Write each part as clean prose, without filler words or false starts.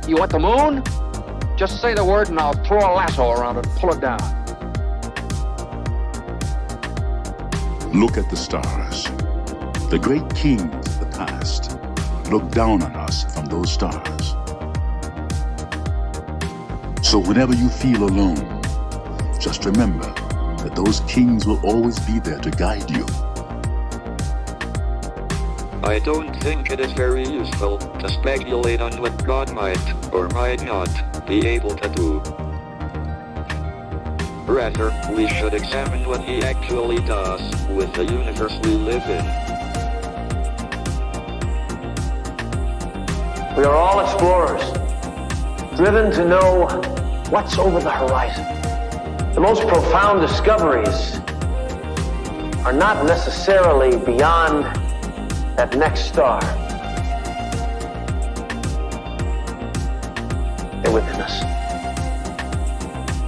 You want the moon? Just say the word and I'll throw a lasso around it and pull it down. Look at the stars. The great kings of the past look down on us from those stars. So whenever you feel alone, just remember that those kings will always be there to guide you. I don't think it is very useful to speculate on what God might or might not be able to do. Rather, we should examine what He actually does with the universe we live in. We are all explorers, driven to know what's over the horizon. The most profound discoveries are not necessarily beyond that next star. They're within us,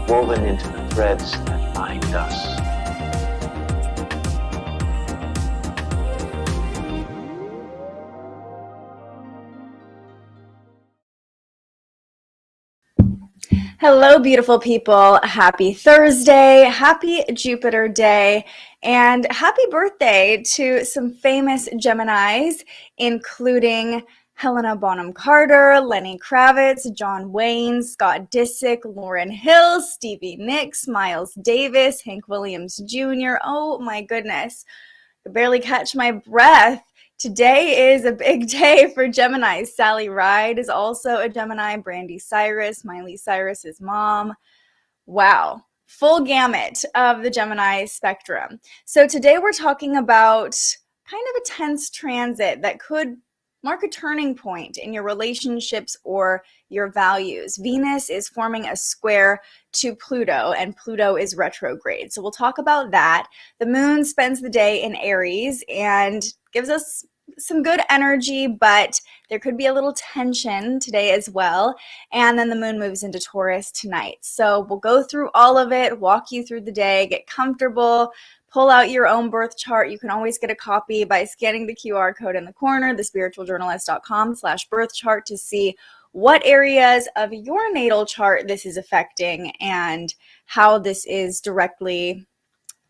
woven into the threads that bind us. Hello, beautiful people. Happy Thursday, happy Jupiter day, and happy birthday to some famous Geminis, including Helena Bonham Carter, Lenny Kravitz, John Wayne, Scott Disick, Lauryn Hill, Stevie Nicks, Miles Davis, Hank Williams Jr. Oh my goodness, I barely catch my breath. Today is a big day for Gemini. Sally Ride is also a Gemini. Brandy Cyrus, Miley Cyrus's mom. Wow. Full gamut of the Gemini spectrum. So today we're talking about kind of a tense transit that could mark a turning point in your relationships or your values. Venus is forming a square to Pluto, and Pluto is retrograde. So we'll talk about that. The moon spends the day in Aries and gives us some good energy, but there could be a little tension today as well. And then the moon moves into Taurus tonight. So we'll go through all of it, walk you through the day, get comfortable, pull out your own birth chart. You can always get a copy by scanning the QR code in the corner, thespiritualjournalist.com/birth chart, to see what areas of your natal chart this is affecting and how this is directly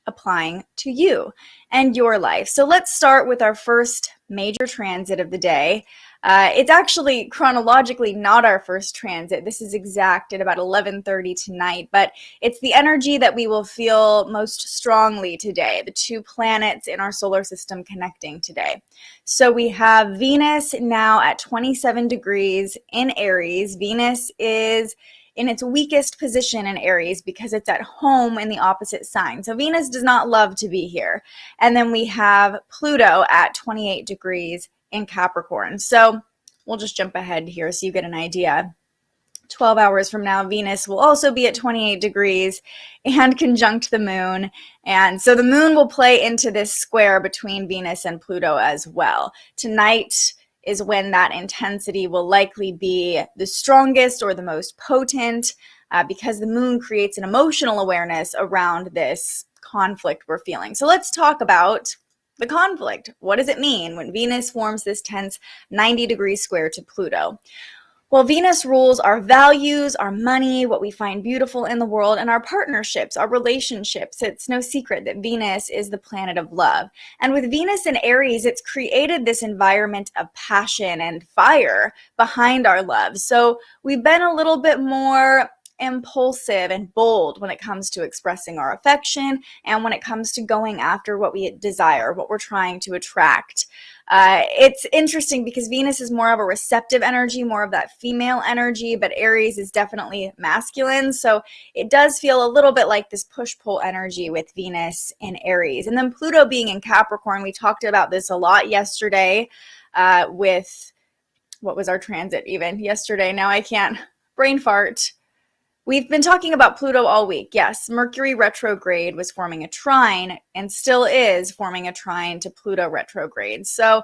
applying to you and your life. So let's start with our first major transit of the day. It's actually chronologically not our first transit. This is exact at about 11:30 tonight, but it's the energy that we will feel most strongly today, the two planets in our solar system connecting today. So we have Venus now at 27 degrees in Aries. Venus is in its weakest position in Aries because it's at home in the opposite sign. So Venus does not love to be here. And then we have Pluto at 28 degrees in Capricorn. So we'll just jump ahead here so you get an idea. 12 hours from now, Venus will also be at 28 degrees and conjunct the moon. And so the moon will play into this square between Venus and Pluto as well. Tonight is when that intensity will likely be the strongest or the most potent because the moon creates an emotional awareness around this conflict we're feeling. So let's talk about the conflict. What does it mean when Venus forms this tense 90-degree square to Pluto? Well, Venus rules our values, our money, what we find beautiful in the world, and our partnerships, our relationships. It's no secret that Venus is the planet of love. And with Venus in Aries, it's created this environment of passion and fire behind our love. So we've been a little bit more impulsive and bold when it comes to expressing our affection and when it comes to going after what we desire, what we're trying to attract. It's interesting because Venus is more of a receptive energy, more of that female energy, but Aries is definitely masculine. So it does feel a little bit like this push-pull energy with Venus in Aries. And then Pluto being in Capricorn, we talked about this a lot yesterday with, what was our transit even yesterday? Now I can't, brain fart. We've been talking about Pluto all week. Yes, Mercury retrograde was forming a trine and still is forming a trine to Pluto retrograde. So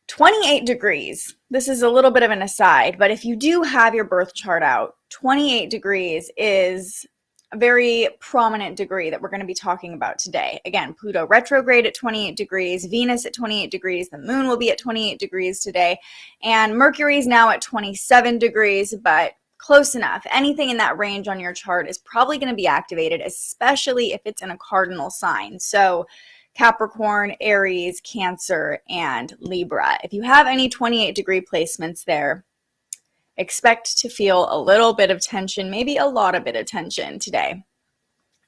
28 degrees. This is a little bit of an aside, but if you do have your birth chart out, 28 degrees is a very prominent degree that we're going to be talking about today. Again, Pluto retrograde at 28 degrees, Venus at 28 degrees, the moon will be at 28 degrees today, and Mercury is now at 27 degrees, but close enough. Anything in that range on your chart is probably going to be activated, especially if it's in a cardinal sign. So Capricorn, Aries, Cancer, and Libra. If you have any 28-degree placements there, expect to feel a little bit of tension, maybe a lot of bit of tension today. And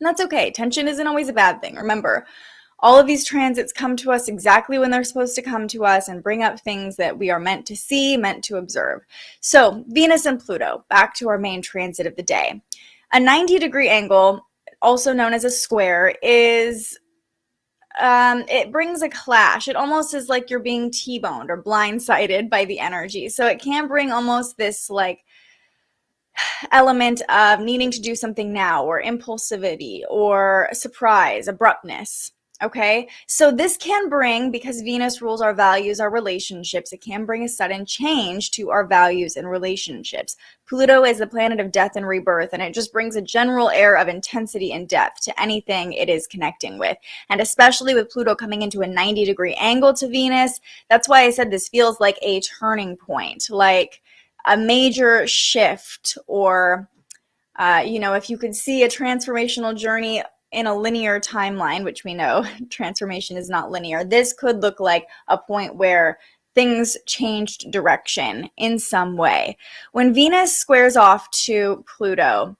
that's okay. Tension isn't always a bad thing. Remember, all of these transits come to us exactly when they're supposed to come to us and bring up things that we are meant to see, meant to observe. So Venus and Pluto, back to our main transit of the day. A 90-degree angle, also known as a square, is it brings a clash. It almost is like you're being T-boned or blindsided by the energy. So it can bring almost this like element of needing to do something now, or impulsivity, or surprise, abruptness. Okay, so this can bring, because Venus rules our values, our relationships, it can bring a sudden change to our values and relationships. Pluto is the planet of death and rebirth, and it just brings a general air of intensity and depth to anything it is connecting with. And especially with Pluto coming into a 90-degree angle to Venus, that's why I said this feels like a turning point, like a major shift, or, if you could see a transformational journey in a linear timeline, which we know transformation is not linear, this could look like a point where things changed direction in some way. When Venus squares off to Pluto,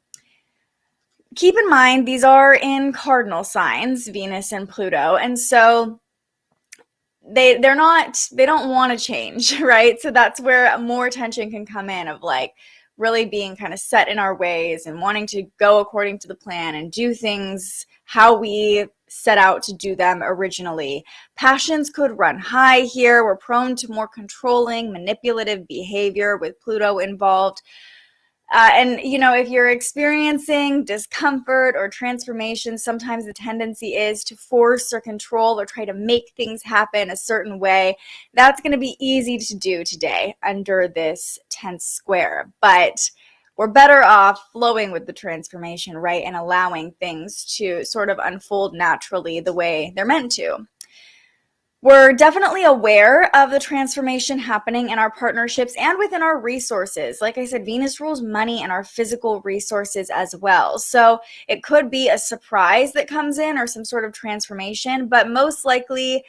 keep in mind these are in cardinal signs, Venus and Pluto, and so they don't want to change, right? So that's where more tension can come in, of like really being kind of set in our ways and wanting to go according to the plan and do things how we set out to do them originally. Passions could run high here. We're prone to more controlling, manipulative behavior with Pluto involved. And if you're experiencing discomfort or transformation, sometimes the tendency is to force or control or try to make things happen a certain way. That's going to be easy to do today under this tense square. But we're better off flowing with the transformation, right? And allowing things to sort of unfold naturally the way they're meant to. We're definitely aware of the transformation happening in our partnerships and within our resources. Like I said, Venus rules money and our physical resources as well. So it could be a surprise that comes in or some sort of transformation, but most likely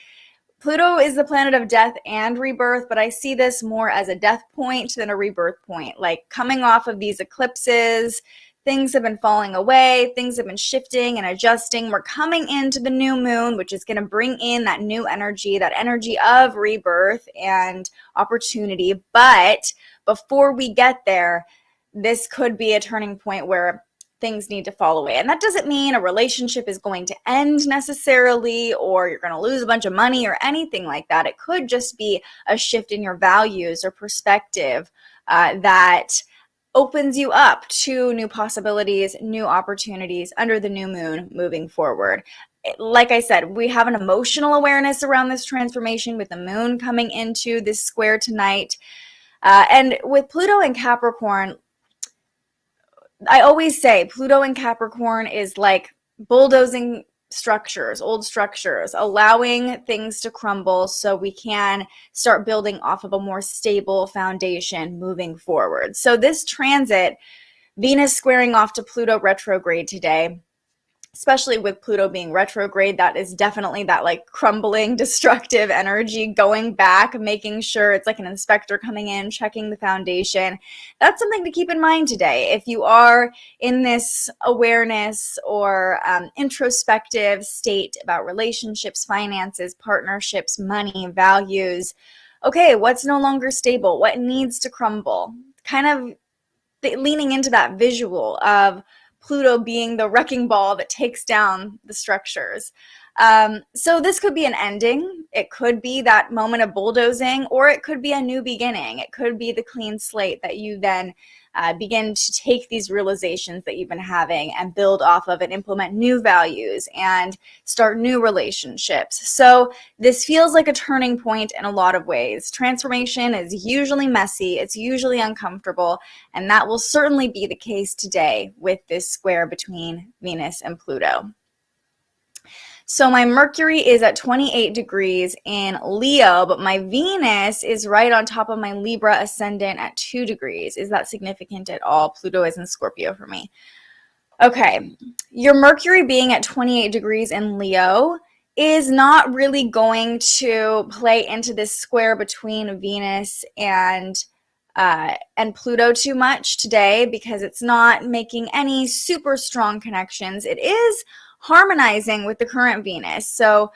Pluto is the planet of death and rebirth, but I see this more as a death point than a rebirth point. Like coming off of these eclipses, things have been falling away, things have been shifting and adjusting. We're coming into the new moon, which is going to bring in that new energy, that energy of rebirth and opportunity. But before we get there, this could be a turning point where things need to fall away. And that doesn't mean a relationship is going to end necessarily, or you're going to lose a bunch of money or anything like that. It could just be a shift in your values or perspective that opens you up to new possibilities, new opportunities under the new moon moving forward. Like I said, we have an emotional awareness around this transformation with the moon coming into this square tonight. And with Pluto and Capricorn, I always say Pluto and Capricorn is like bulldozing structures, old structures, allowing things to crumble so we can start building off of a more stable foundation moving forward. So this transit, Venus squaring off to Pluto retrograde today, especially with Pluto being retrograde, that is definitely that like crumbling, destructive energy going back, making sure it's like an inspector coming in, checking the foundation. That's something to keep in mind today. If you are in this awareness or introspective state about relationships, finances, partnerships, money, values, okay, what's no longer stable? What needs to crumble? Kind of leaning into that visual of Pluto being the wrecking ball that takes down the structures. So this could be an ending. It could be that moment of bulldozing, or it could be a new beginning. It could be the clean slate that you then begin to take these realizations that you've been having and build off of and implement new values and start new relationships. So this feels like a turning point in a lot of ways. Transformation is usually messy, it's usually uncomfortable, and that will certainly be the case today with this square between Venus and Pluto. So my Mercury is at 28 degrees in Leo, but my Venus is right on top of my Libra ascendant at 2 degrees. Is that significant at all? Pluto is in Scorpio for me. Okay, your Mercury being at 28 degrees in Leo is not really going to play into this square between Venus and Pluto too much today, because it's not making any super strong connections. It is harmonizing with the current Venus. So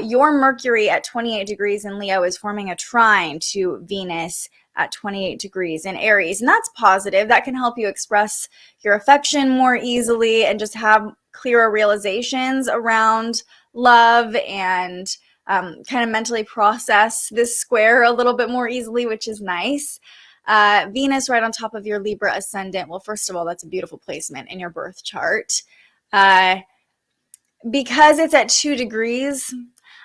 your Mercury at 28 degrees in Leo is forming a trine to Venus at 28 degrees in Aries. And that's positive. That can help you express your affection more easily and just have clearer realizations around love and kind of mentally process this square a little bit more easily, which is nice. Venus right on top of your Libra ascendant. Well, first of all, that's a beautiful placement in your birth chart. Because it's at 2 degrees,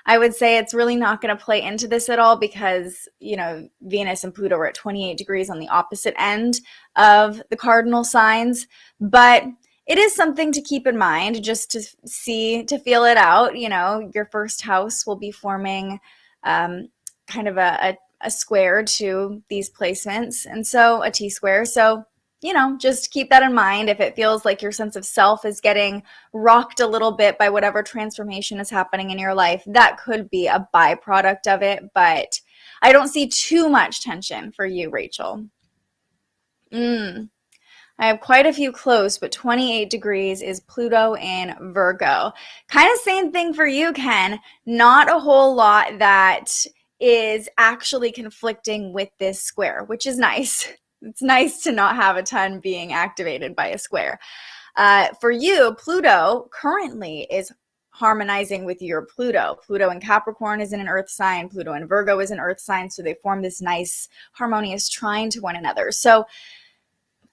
I would say it's really not going to play into this at all, because, you know, Venus and Pluto are at 28 degrees on the opposite end of the cardinal signs. But it is something to keep in mind, just to feel it out. You know, your first house will be forming kind of a square to these placements, and so a T-square. So, you know, just keep that in mind. If it feels like your sense of self is getting rocked a little bit by whatever transformation is happening in your life, that could be a byproduct of it. But I don't see too much tension for you, Rachel. I have quite a few close, but 28 degrees is Pluto in Virgo. Kind of same thing for you, Ken. Not a whole lot that is actually conflicting with this square, which is nice. It's nice to not have a ton being activated by a square. For you, Pluto currently is harmonizing with your Pluto. Pluto in Capricorn is in an earth sign. Pluto in Virgo is an earth sign. So they form this nice harmonious trine to one another. So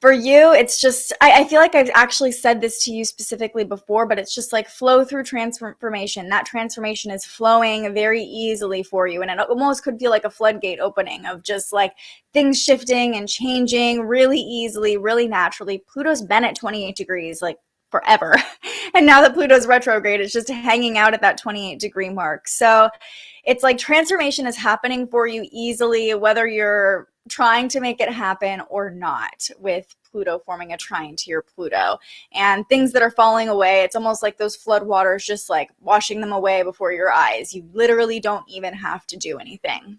for you, it's just, I feel like I've actually said this to you specifically before, but it's just like flow through transformation. That transformation is flowing very easily for you. And it almost could feel like a floodgate opening of just like things shifting and changing really easily, really naturally. Pluto's been at 28 degrees like forever. And now that Pluto's retrograde, it's just hanging out at that 28 degree mark. So it's like transformation is happening for you easily, whether you're trying to make it happen or not, with Pluto forming a trine to your Pluto. And things that are falling away, it's almost like those flood waters just like washing them away before your eyes. You literally don't even have to do anything.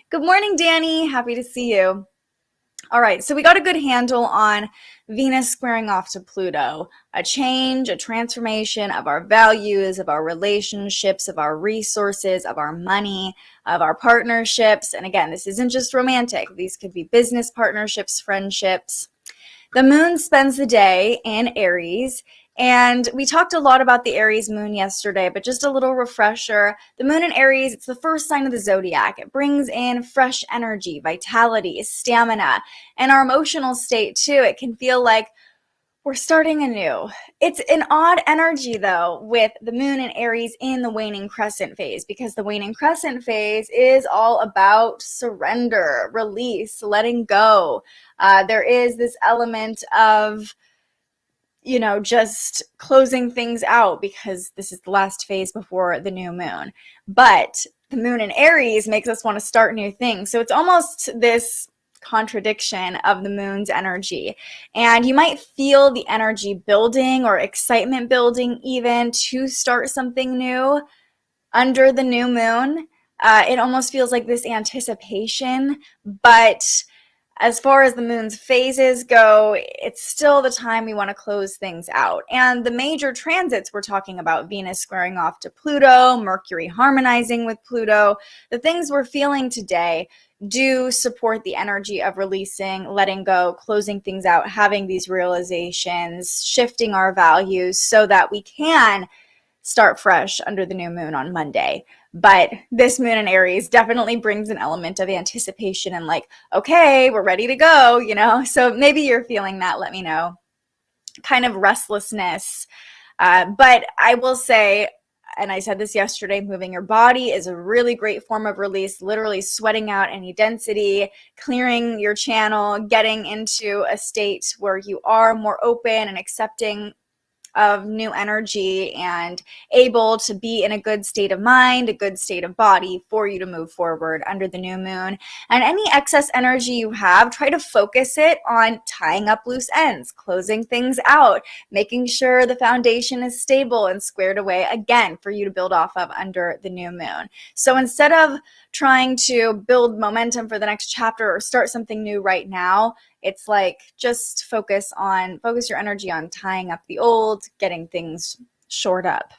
Good morning, Danny. Happy to see you. All right, so we got a good handle on Venus squaring off to Pluto, a change, a transformation of our values, of our relationships, of our resources, of our money, of our partnerships. And again, this isn't just romantic. These could be business partnerships, friendships. The moon spends the day in Aries. And we talked a lot about the Aries moon yesterday, but just a little refresher. The moon in Aries, it's the first sign of the zodiac. It brings in fresh energy, vitality, stamina, and our emotional state too. It can feel like we're starting anew. It's an odd energy though with the moon in Aries in the waning crescent phase, because the waning crescent phase is all about surrender, release, letting go. There is this element of, you know, just closing things out, because this is the last phase before the new moon. But the moon in Aries makes us want to start new things. So it's almost this contradiction of the moon's energy. And you might feel the energy building or excitement building even to start something new under the new moon. It almost feels like this anticipation, but as far as the moon's phases go, it's still the time we want to close things out. And the major transits we're talking about, Venus squaring off to Pluto, Mercury harmonizing with Pluto, the things we're feeling today do support the energy of releasing, letting go, closing things out, having these realizations, shifting our values so that we can start fresh under the new moon on Monday. But this moon in Aries definitely brings an element of anticipation and like, okay, we're ready to go, you know? So maybe you're feeling that, let me know. Kind of restlessness. But I will say, and I said this yesterday, moving your body is a really great form of release, literally sweating out any density, clearing your channel, getting into a state where you are more open and accepting of new energy and able to be in a good state of mind, a good state of body for you to move forward under the new moon. And any excess energy you have, try to focus it on tying up loose ends, closing things out, making sure the foundation is stable and squared away again for you to build off of under the new moon. So instead of trying to build momentum for the next chapter or start something new right now, it's like just focus your energy on tying up the old, getting things shored up.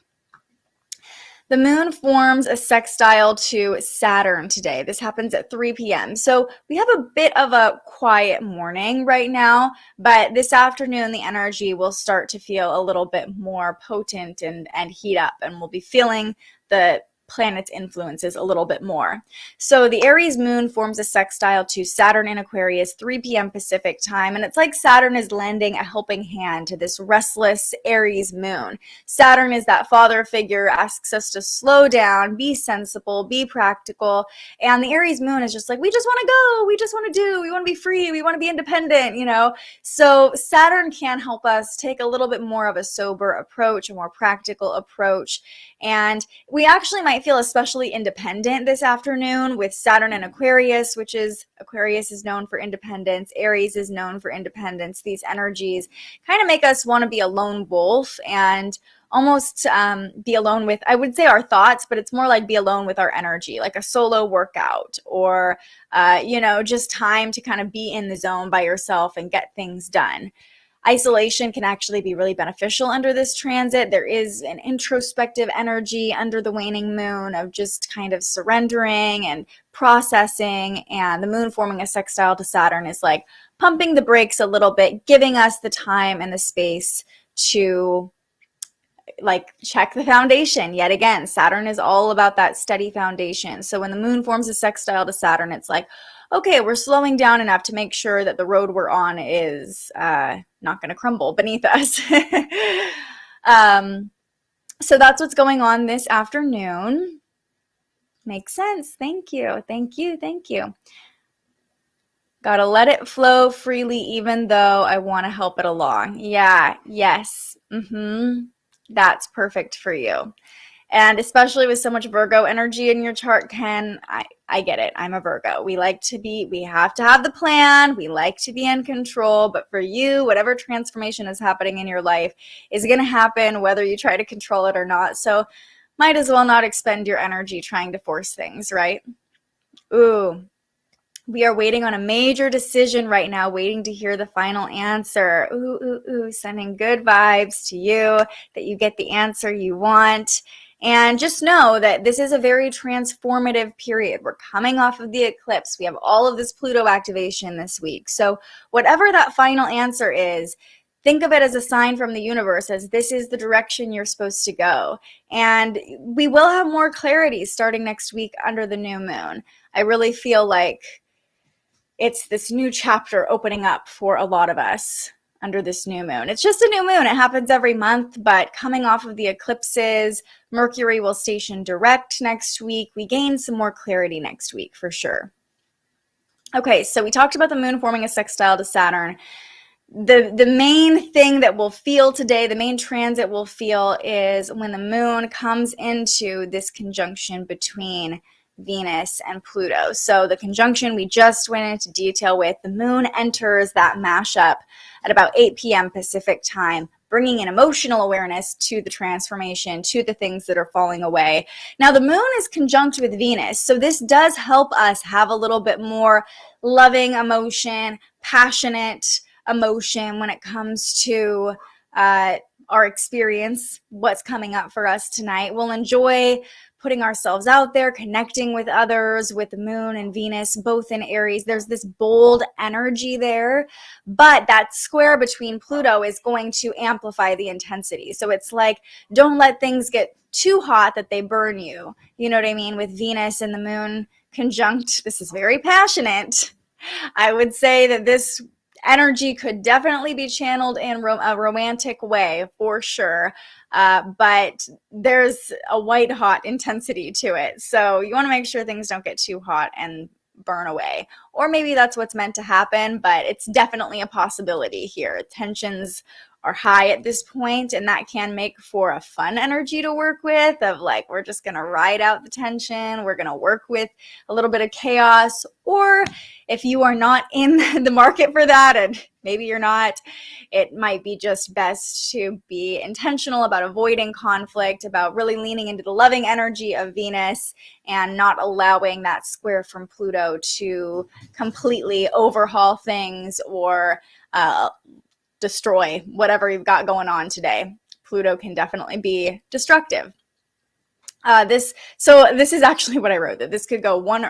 The moon forms a sextile to Saturn today. This happens at 3 p.m. So we have a bit of a quiet morning right now, but this afternoon the energy will start to feel a little bit more potent and heat up, and we'll be feeling the planet's influences a little bit more. So the Aries moon forms a sextile to Saturn in Aquarius, 3 p.m. Pacific time, and it's like Saturn is lending a helping hand to this restless Aries moon. Saturn is that father figure, asks us to slow down, be sensible, be practical, and the Aries moon is just like, we just want to go, we just want to do, we want to be free, we want to be independent, you know? So Saturn can help us take a little bit more of a sober approach, a more practical approach, and we actually might feel especially independent this afternoon with Saturn and Aquarius, Aquarius is known for independence, Aries is known for independence. These energies kind of make us want to be a lone wolf and almost be alone with, I would say, our thoughts, but it's more like be alone with our energy, like a solo workout or, just time to kind of be in the zone by yourself and get things done. Isolation can actually be really beneficial under this transit. There is an introspective energy under the waning moon of just kind of surrendering and processing, and the moon forming a sextile to Saturn is like pumping the brakes a little bit, giving us the time and the space to like check the foundation. Yet again, Saturn is all about that steady foundation. So when the moon forms a sextile to Saturn, it's like, okay, we're slowing down enough to make sure that the road we're on is not going to crumble beneath us. So that's what's going on this afternoon. Makes sense. Thank you. Thank you. Thank you. Gotta let it flow freely, even though I want to help it along. Yeah. Yes. That's perfect for you. And especially with so much Virgo energy in your chart, Ken, I get it. I'm a Virgo. We have to have the plan. We like to be in control. But for you, whatever transformation is happening in your life is going to happen whether you try to control it or not. So might as well not expend your energy trying to force things, right? Ooh. We are waiting on a major decision right now, waiting to hear the final answer. Ooh, sending good vibes to you, that you get the answer you want. And just know that this is a very transformative period. We're coming off of the eclipse. We have all of this Pluto activation this week. So whatever that final answer is, think of it as a sign from the universe, as this is the direction you're supposed to go. And we will have more clarity starting next week under the new moon. I really feel like it's this new chapter opening up for a lot of us under this new moon. It's just a new moon. It happens every month, but coming off of the eclipses, Mercury will station direct next week. We gain some more clarity next week for sure. Okay, so we talked about the moon forming a sextile to Saturn. The main thing that we'll feel today, the main transit we'll feel is when the moon comes into this conjunction between Venus and Pluto. So the conjunction we just went into detail with, the moon enters that mashup at about 8 p.m. Pacific time, bringing an emotional awareness to the transformation, to the things that are falling away. Now the moon is conjunct with Venus, so this does help us have a little bit more loving emotion, passionate emotion when it comes to our experience, what's coming up for us tonight. We'll enjoy putting ourselves out there, connecting with others, with the moon and Venus, both in Aries. There's this bold energy there, but that square between Pluto is going to amplify the intensity. So it's like, don't let things get too hot that they burn you. You know what I mean? With Venus and the moon conjunct, this is very passionate. I would say that this energy could definitely be channeled in a romantic way for sure. But there's a white hot intensity to it. So you want to make sure things don't get too hot and burn away. Or maybe that's what's meant to happen, but it's definitely a possibility here. Tensions are high at this point, and that can make for a fun energy to work with, of like, we're just going to ride out the tension, we're going to work with a little bit of chaos. Or if you are not in the market for that, and maybe you're not, it might be just best to be intentional about avoiding conflict, about really leaning into the loving energy of Venus and not allowing that square from Pluto to completely overhaul things or destroy whatever you've got going on today. Pluto can definitely be destructive. This is actually what I wrote, that this could go one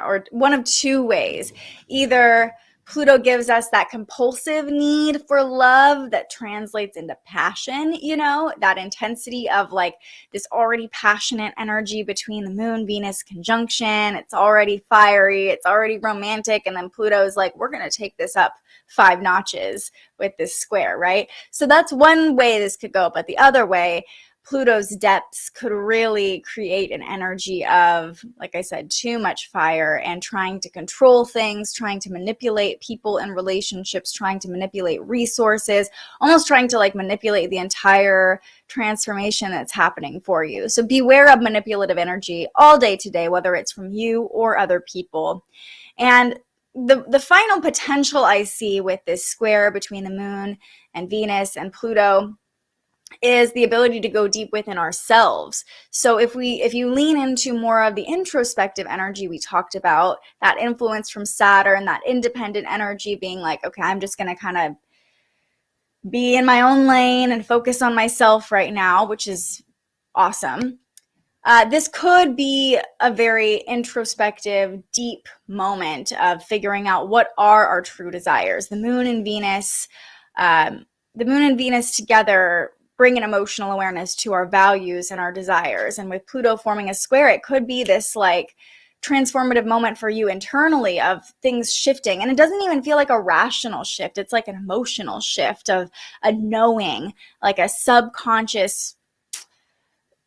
of two ways. Either Pluto gives us that compulsive need for love that translates into passion, you know, that intensity of like this already passionate energy between the moon Venus conjunction. It's already fiery, it's already romantic, and then Pluto's like, we're going to take this up 5 notches with this square, right? So that's one way this could go. But the other way, Pluto's depths could really create an energy of, like I said, too much fire and trying to control things, trying to manipulate people and relationships, trying to manipulate resources, almost trying to like manipulate the entire transformation that's happening for you. So beware of manipulative energy all day today, whether it's from you or other people. And the final potential I see with this square between the moon and Venus and Pluto is the ability to go deep within ourselves. So if you lean into more of the introspective energy we talked about, that influence from Saturn, that independent energy being like, okay, I'm just going to kind of be in my own lane and focus on myself right now, which is awesome. This could be a very introspective, deep moment of figuring out what are our true desires. The moon and Venus together bring an emotional awareness to our values and our desires. And with Pluto forming a square, it could be this like transformative moment for you internally of things shifting. And it doesn't even feel like a rational shift. It's like an emotional shift of a knowing, like a subconscious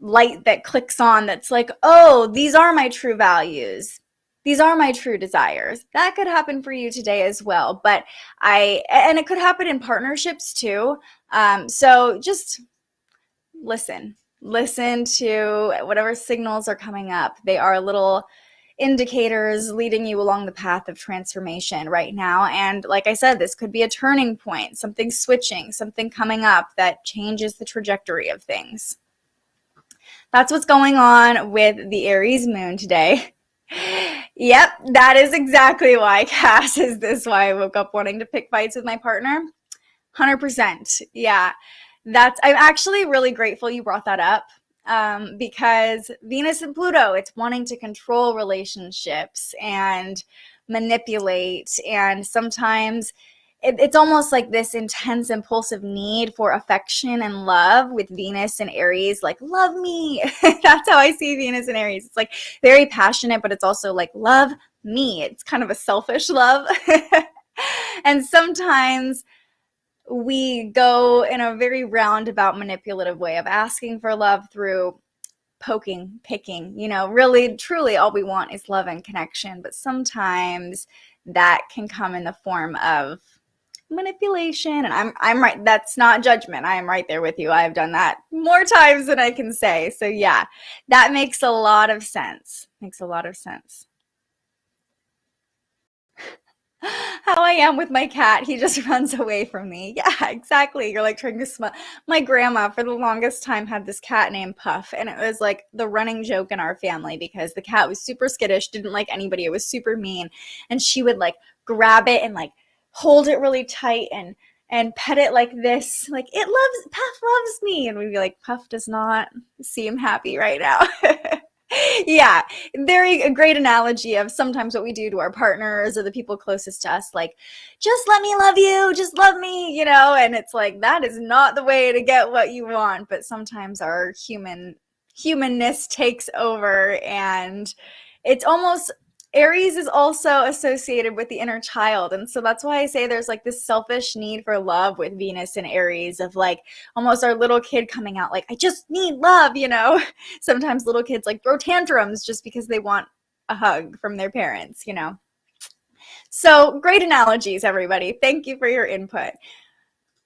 light that clicks on that's like, oh, these are my true values. These are my true desires. That could happen for you today as well. And it could happen in partnerships too. So just listen to whatever signals are coming up. They are little indicators leading you along the path of transformation right now. And like I said, this could be a turning point, something switching, something coming up that changes the trajectory of things. That's what's going on with the Aries Moon today. Yep, that is exactly why, Cass, is this why I woke up wanting to pick fights with my partner? 100%. Yeah, I'm actually really grateful you brought that up because Venus and Pluto, it's wanting to control relationships and manipulate, and sometimes it's almost like this intense impulsive need for affection and love with Venus and Aries, like, love me. That's how I see Venus and Aries. It's like very passionate, but it's also like, love me. It's kind of a selfish love. And sometimes we go in a very roundabout manipulative way of asking for love through poking, picking, really, truly all we want is love and connection. But sometimes that can come in the form of manipulation, and I'm right. That's not judgment. I am right there with you. I've done that more times than I can say. So yeah, that makes a lot of sense. How I am with my cat, he just runs away from me. Yeah, exactly. You're like trying to smell. My grandma for the longest time had this cat named Puff, and it was like the running joke in our family because the cat was super skittish, didn't like anybody. It was super mean, and she would like grab it and like hold it really tight and pet it like this, like Puff loves me, and we'd be like, Puff does not seem happy right now. Yeah, a great analogy of sometimes what we do to our partners or the people closest to us, like, just let me love you, just love me, and it's like, that is not the way to get what you want. But sometimes our human humanness takes over, and it's almost, Aries is also associated with the inner child. And so that's why I say there's like this selfish need for love with Venus and Aries, of like almost our little kid coming out like, I just need love, you know? Sometimes little kids like throw tantrums just because they want a hug from their parents, you know? So great analogies, everybody. Thank you for your input.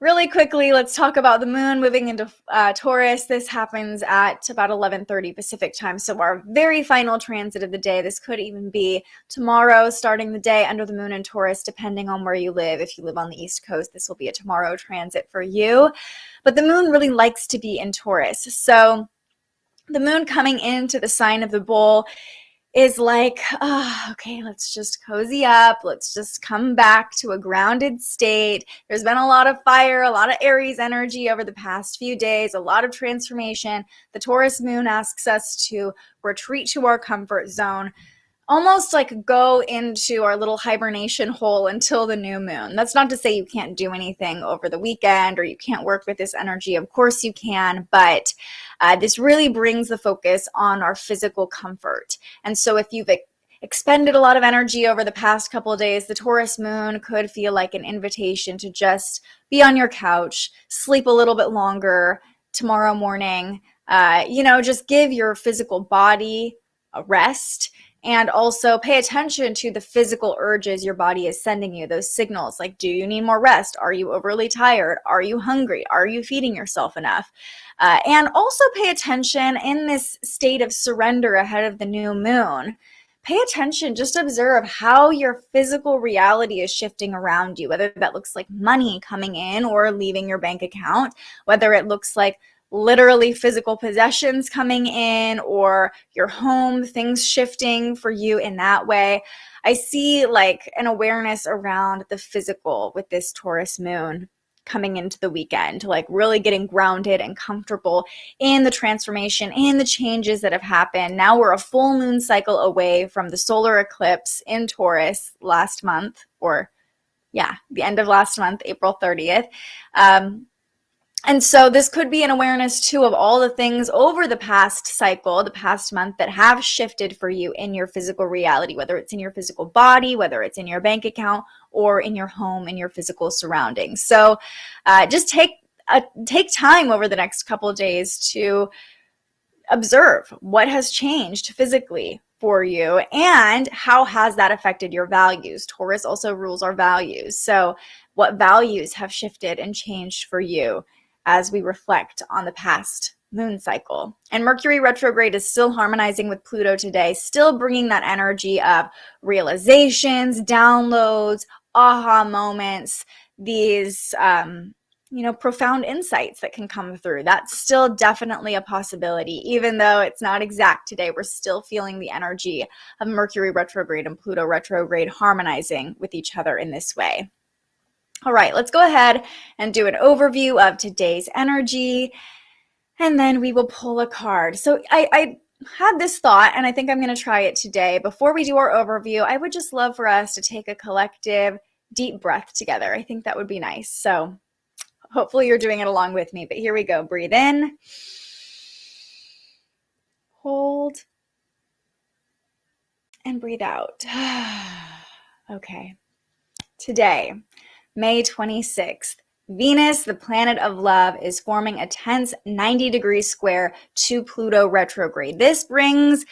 Really quickly, let's talk about the moon moving into Taurus. This happens at about 11:30 Pacific time, so our very final transit of the day. This could even be tomorrow, starting the day under the moon in Taurus, depending on where you live. If you live on the East Coast, this will be a tomorrow transit for you. But the moon really likes to be in Taurus. So the moon coming into the sign of the bull is like, oh, okay, let's just cozy up. Let's just come back to a grounded state. There's been a lot of fire, a lot of Aries energy over the past few days, a lot of transformation. The Taurus moon asks us to retreat to our comfort zone, almost like go into our little hibernation hole until the new moon. That's not to say you can't do anything over the weekend or you can't work with this energy. Of course you can, but this really brings the focus on our physical comfort. And so if you've expended a lot of energy over the past couple of days, the Taurus moon could feel like an invitation to just be on your couch, sleep a little bit longer tomorrow morning, just give your physical body a rest. And also pay attention to the physical urges your body is sending you, those signals like, do you need more rest? Are you overly tired? Are you hungry? Are you feeding yourself enough? And also pay attention in this state of surrender ahead of the new moon. Pay attention, just observe how your physical reality is shifting around you, whether that looks like money coming in or leaving your bank account, whether it looks like literally physical possessions coming in or your home, things shifting for you in that way. I see like an awareness around the physical with this Taurus moon coming into the weekend, like really getting grounded and comfortable in the transformation and the changes that have happened. Now we're a full moon cycle away from the solar eclipse in Taurus last month, the end of last month, April 30th. And so this could be an awareness too of all the things over the past cycle, the past month, that have shifted for you in your physical reality, whether it's in your physical body, whether it's in your bank account, or in your home, in your physical surroundings. So just take time over the next couple of days to observe what has changed physically for you and how has that affected your values. Taurus also rules our values. So what values have shifted and changed for you as we reflect on the past moon cycle? And Mercury retrograde is still harmonizing with Pluto today, still bringing that energy of realizations, downloads, aha moments, these profound insights that can come through. That's still definitely a possibility. Even though it's not exact today, we're still feeling the energy of Mercury retrograde and Pluto retrograde harmonizing with each other in this way. All right, let's go ahead and do an overview of today's energy, and then we will pull a card. So I had this thought, and I think I'm going to try it today. Before we do our overview, I would just love for us to take a collective deep breath together. I think that would be nice. So hopefully you're doing it along with me, but here we go. Breathe in, hold, and breathe out. Okay. Today, May 26th, Venus, the planet of love, is forming a tense 90-degree square to Pluto retrograde. This brings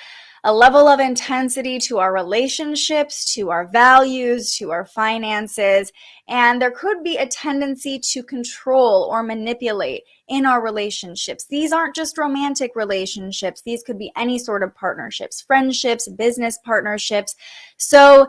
a level of intensity to our relationships, to our values, to our finances, and there could be a tendency to control or manipulate in our relationships. These aren't just romantic relationships. These could be any sort of partnerships, friendships, business partnerships. So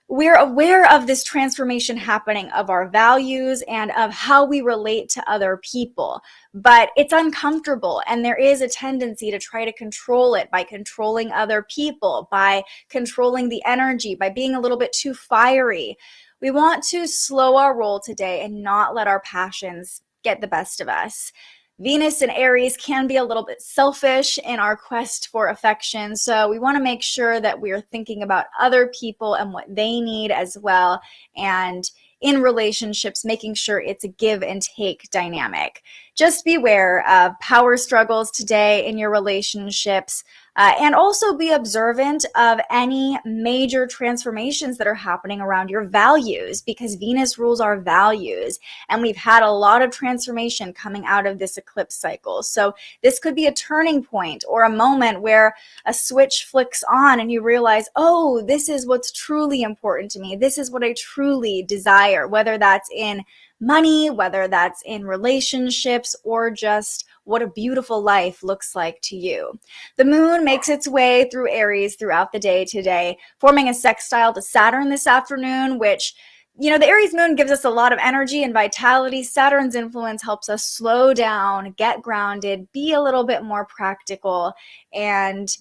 we're aware of this transformation happening of our values and of how we relate to other people, but it's uncomfortable, and there is a tendency to try to control it by controlling other people, by controlling the energy, by being a little bit too fiery. We want to slow our roll today and not let our passions get the best of us. Venus and Aries can be a little bit selfish in our quest for affection, so we want to make sure that we're thinking about other people and what they need as well. And in relationships, making sure it's a give and take dynamic. Just beware of power struggles today in your relationships. And also be observant of any major transformations that are happening around your values, because Venus rules our values. And we've had a lot of transformation coming out of this eclipse cycle. So this could be a turning point or a moment where a switch flicks on and you realize, oh, this is what's truly important to me. This is what I truly desire, whether that's in money, whether that's in relationships, or just what a beautiful life looks like to you. The moon makes its way through Aries throughout the day today, forming a sextile to Saturn this afternoon, which, you know, the Aries moon gives us a lot of energy and vitality. Saturn's influence helps us slow down, get grounded, be a little bit more practical, and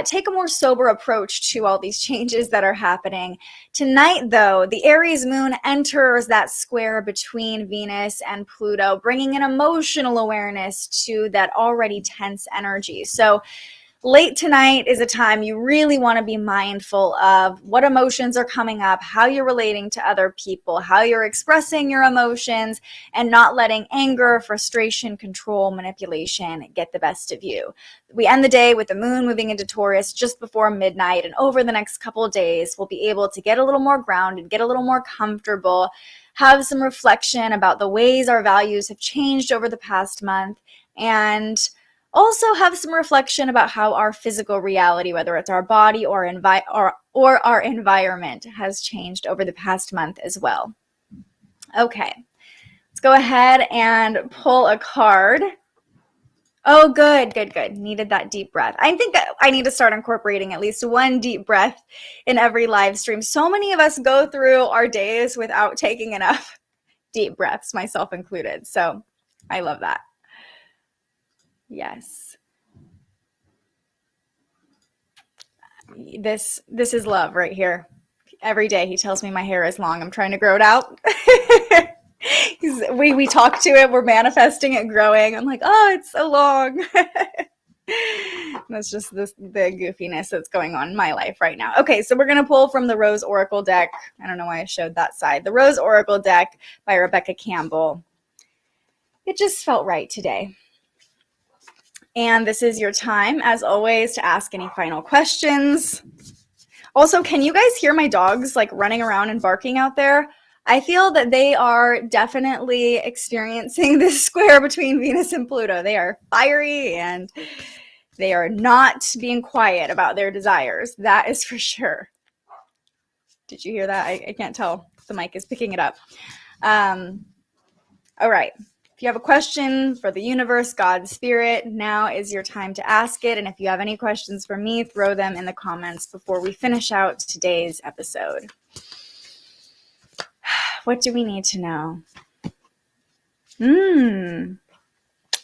take a more sober approach to all these changes that are happening. Tonight, though, the Aries moon enters that square between Venus and Pluto, bringing an emotional awareness to that already tense energy. So late tonight is a time you really want to be mindful of what emotions are coming up, how you're relating to other people, how you're expressing your emotions, and not letting anger, frustration, control, manipulation get the best of you. We end the day with the moon moving into Taurus just before midnight, and over the next couple of days, we'll be able to get a little more grounded, get a little more comfortable, have some reflection about the ways our values have changed over the past month, and also have some reflection about how our physical reality, whether it's our body or our environment, has changed over the past month as well. Okay, let's go ahead and pull a card. Oh, good. Needed that deep breath. I think I need to start incorporating at least one deep breath in every live stream. So many of us go through our days without taking enough deep breaths, myself included. So I love that. Yes. This is love right here. Every day he tells me my hair is long. I'm trying to grow it out. we talk to it. We're manifesting it growing. I'm like, oh, it's so long. That's just the goofiness that's going on in my life right now. Okay, so we're going to pull from the Rose Oracle deck. I don't know why I showed that side. The Rose Oracle deck by Rebecca Campbell. It just felt right today. And this is your time, as always, to ask any final questions. Also, can you guys hear my dogs like running around and barking out there? I feel that they are definitely experiencing this square between Venus and Pluto. They are fiery and they are not being quiet about their desires. That is for sure. Did you hear that? I can't tell if the mic is picking it up. All right. If you have a question for the universe, God, spirit, now is your time to ask it. And if you have any questions for me, throw them in the comments before we finish out today's episode. What do we need to know?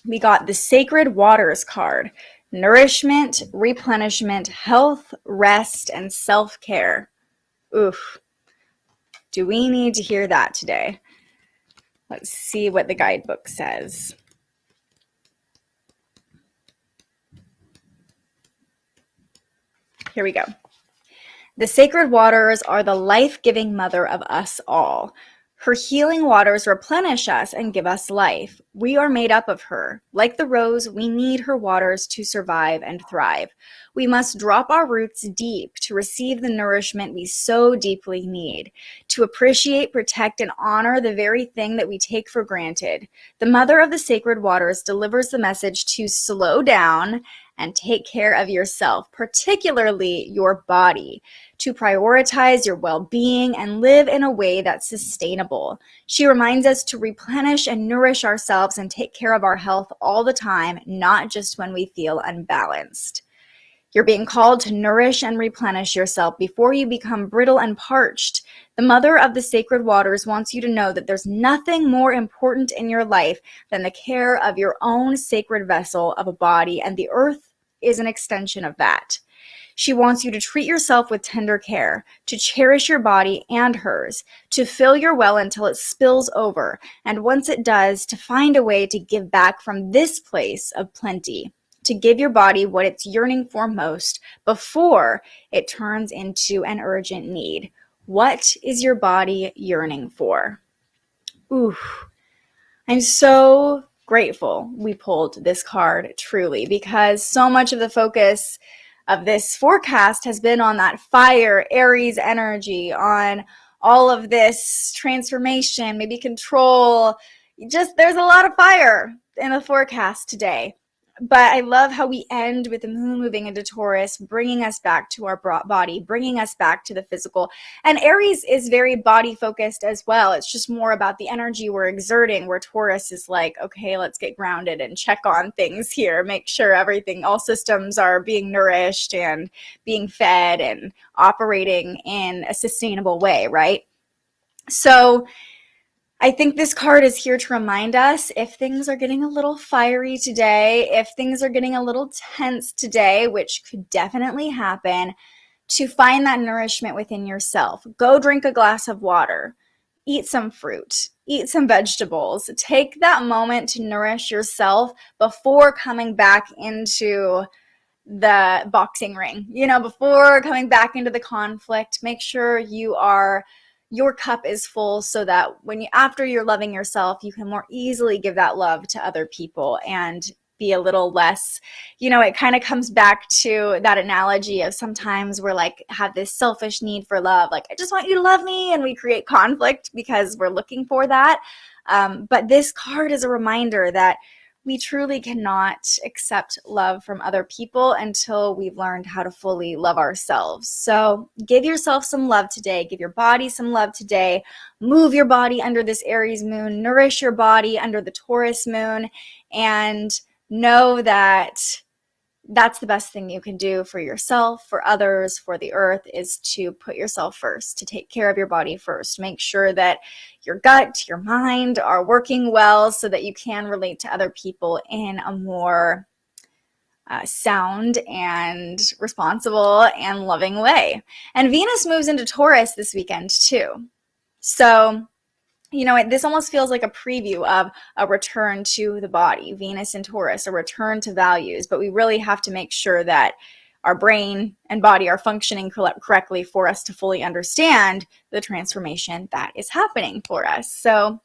We got the Sacred Waters card. Nourishment, replenishment, health, rest, and self-care. Oof. Do we need to hear that today? Let's see what the guidebook says. Here we go. The sacred waters are the life-giving mother of us all. Her healing waters replenish us and give us life. We are made up of her. Like the rose, we need her waters to survive and thrive. We must drop our roots deep to receive the nourishment we so deeply need, to appreciate, protect, and honor the very thing that we take for granted. The mother of the sacred waters delivers the message to slow down and take care of yourself, particularly your body, to prioritize your well-being and live in a way that's sustainable. She reminds us to replenish and nourish ourselves and take care of our health all the time, not just when we feel unbalanced. You're being called to nourish and replenish yourself before you become brittle and parched. The mother of the sacred waters wants you to know that there's nothing more important in your life than the care of your own sacred vessel of a body, and the earth is an extension of that. She wants you to treat yourself with tender care, to cherish your body and hers, to fill your well until it spills over, and once it does, to find a way to give back from this place of plenty, to give your body what it's yearning for most before it turns into an urgent need. What is your body yearning for? Ooh, I'm so grateful we pulled this card, truly, because so much of the focus of this forecast has been on that fire, Aries energy, on all of this transformation, maybe control. There's a lot of fire in the forecast today. But I love how we end with the moon moving into Taurus, bringing us back to our body, bringing us back to the physical. And Aries is very body focused as well. It's just more about the energy we're exerting, where Taurus is like, okay, let's get grounded and check on things here, make sure everything, all systems are being nourished and being fed and operating in a sustainable way, right? So I think this card is here to remind us, if things are getting a little fiery today, if things are getting a little tense today, which could definitely happen, to find that nourishment within yourself. Go drink a glass of water, eat some fruit, eat some vegetables. Take that moment to nourish yourself before coming back into the boxing ring, before coming back into the conflict. Make sure your cup is full, so that after you're loving yourself, you can more easily give that love to other people and be a little less, it kind of comes back to that analogy of sometimes we're like, have this selfish need for love. Like, I just want you to love me. And we create conflict because we're looking for that. But this card is a reminder that we truly cannot accept love from other people until we've learned how to fully love ourselves. So give yourself some love today. Give your body some love today. Move your body under this Aries moon. Nourish your body under the Taurus moon. And know that that's the best thing you can do for yourself, for others, for the earth, is to put yourself first, to take care of your body first. Make sure that your gut, your mind are working well so that you can relate to other people in a more sound and responsible and loving way. And Venus moves into Taurus this weekend too. So this almost feels like a preview of a return to the body, Venus and Taurus, a return to values. But we really have to make sure that our brain and body are functioning correctly for us to fully understand the transformation that is happening for us. So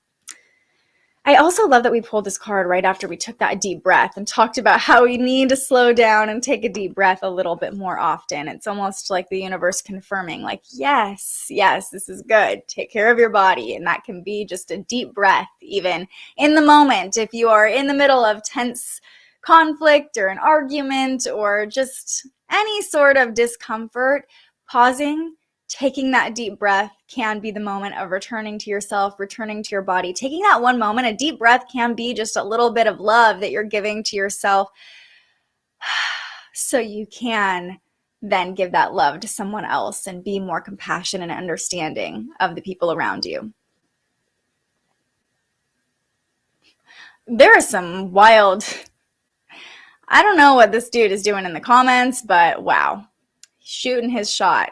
I also love that we pulled this card right after we took that deep breath and talked about how we need to slow down and take a deep breath a little bit more often. It's almost like the universe confirming, like, yes, this is good. Take care of your body. And that can be just a deep breath, even in the moment. If you are in the middle of tense conflict or an argument or just any sort of discomfort, pausing, taking that deep breath can be the moment of returning to yourself, returning to your body. Taking that one moment, a deep breath can be just a little bit of love that you're giving to yourself, so you can then give that love to someone else and be more compassionate and understanding of the people around you. There are some wild, I don't know what this dude is doing in the comments, but wow, shooting his shot.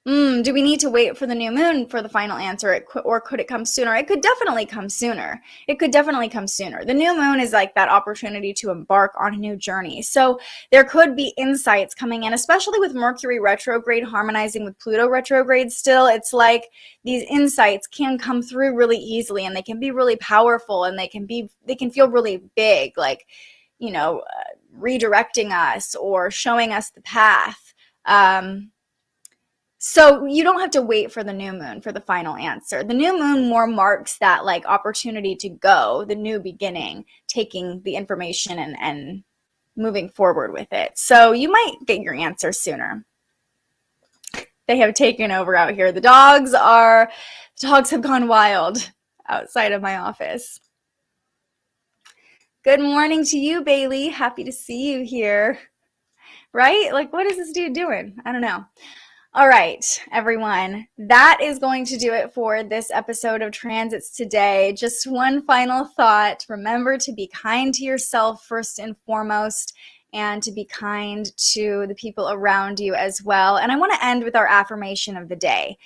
Do we need to wait for the new moon for the final answer, or could it come sooner? It could definitely come sooner. The new moon is like that opportunity to embark on a new journey. So there could be insights coming in, especially with Mercury retrograde harmonizing with Pluto retrograde still. It's like these insights can come through really easily, and they can be really powerful, and they can feel really big, like, redirecting us or showing us the path. So you don't have to wait for the new moon for the final answer. The new moon more marks that like opportunity to go, the new beginning, taking the information and moving forward with it. So you might get your answer sooner. They have taken over out here. The dogs have gone wild outside of my office. Good morning to you, Bailey. Happy to see you here. Right? Like, what is this dude doing? I don't know. All right, everyone, that is going to do it for this episode of Transits today. Just one final thought. Remember to be kind to yourself first and foremost, and to be kind to the people around you as well. And I want to end with our affirmation of the day.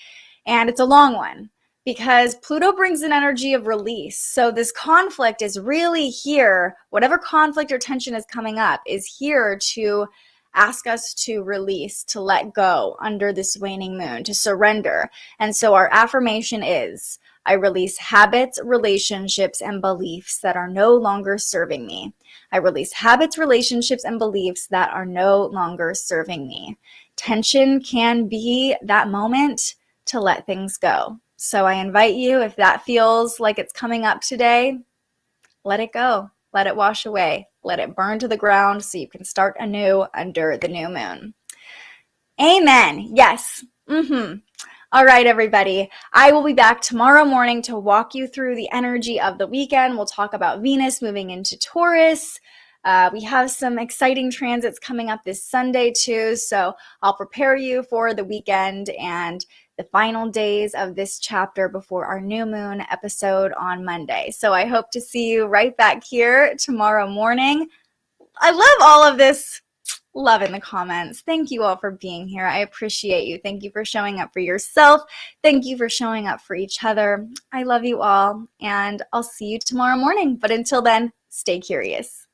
And it's a long one, because Pluto brings an energy of release. So this conflict is really here. Whatever conflict or tension is coming up is here to ask us to release, to let go under this waning moon, to surrender. And so our affirmation is, I release habits, relationships, and beliefs that are no longer serving me. I release habits, relationships, and beliefs that are no longer serving me. Tension can be that moment to let things go. So I invite you, if that feels like it's coming up today, let it go. Let it wash away. Let it burn to the ground so you can start anew under the new moon. Amen. Yes. All right, everybody. I will be back tomorrow morning to walk you through the energy of the weekend. We'll talk about Venus moving into Taurus. We have some exciting transits coming up this Sunday too, so I'll prepare you for the weekend and the final days of this chapter before our new moon episode on Monday. So I hope to see you right back here tomorrow morning. I love all of this love in the comments. Thank you all for being here. I appreciate you. Thank you for showing up for yourself. Thank you for showing up for each other. I love you all, and I'll see you tomorrow morning. But until then, stay curious.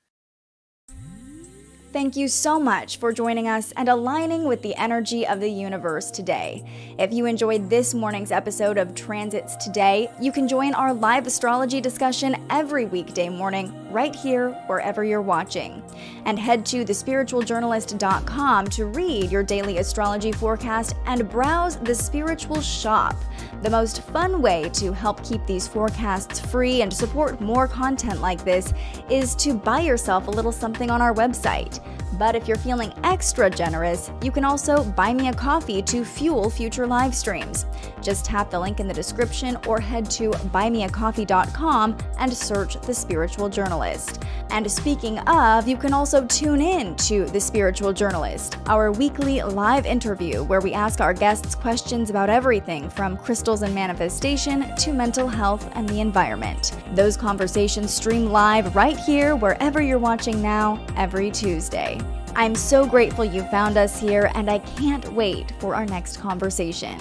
Thank you so much for joining us and aligning with the energy of the universe today. If you enjoyed this morning's episode of Transits Today, you can join our live astrology discussion every weekday morning right here wherever you're watching. And head to thespiritualjournalist.com to read your daily astrology forecast and browse the Spiritual Shop. The most fun way to help keep these forecasts free and support more content like this is to buy yourself a little something on our website. But if you're feeling extra generous, you can also buy me a coffee to fuel future live streams. Just tap the link in the description or head to buymeacoffee.com and search The Spiritual Journalist. And speaking of, you can also tune in to The Spiritual Journalist, our weekly live interview where we ask our guests questions about everything from crystals and manifestation to mental health and the environment. Those conversations stream live right here wherever you're watching now every Tuesday. I'm so grateful you found us here, and I can't wait for our next conversation.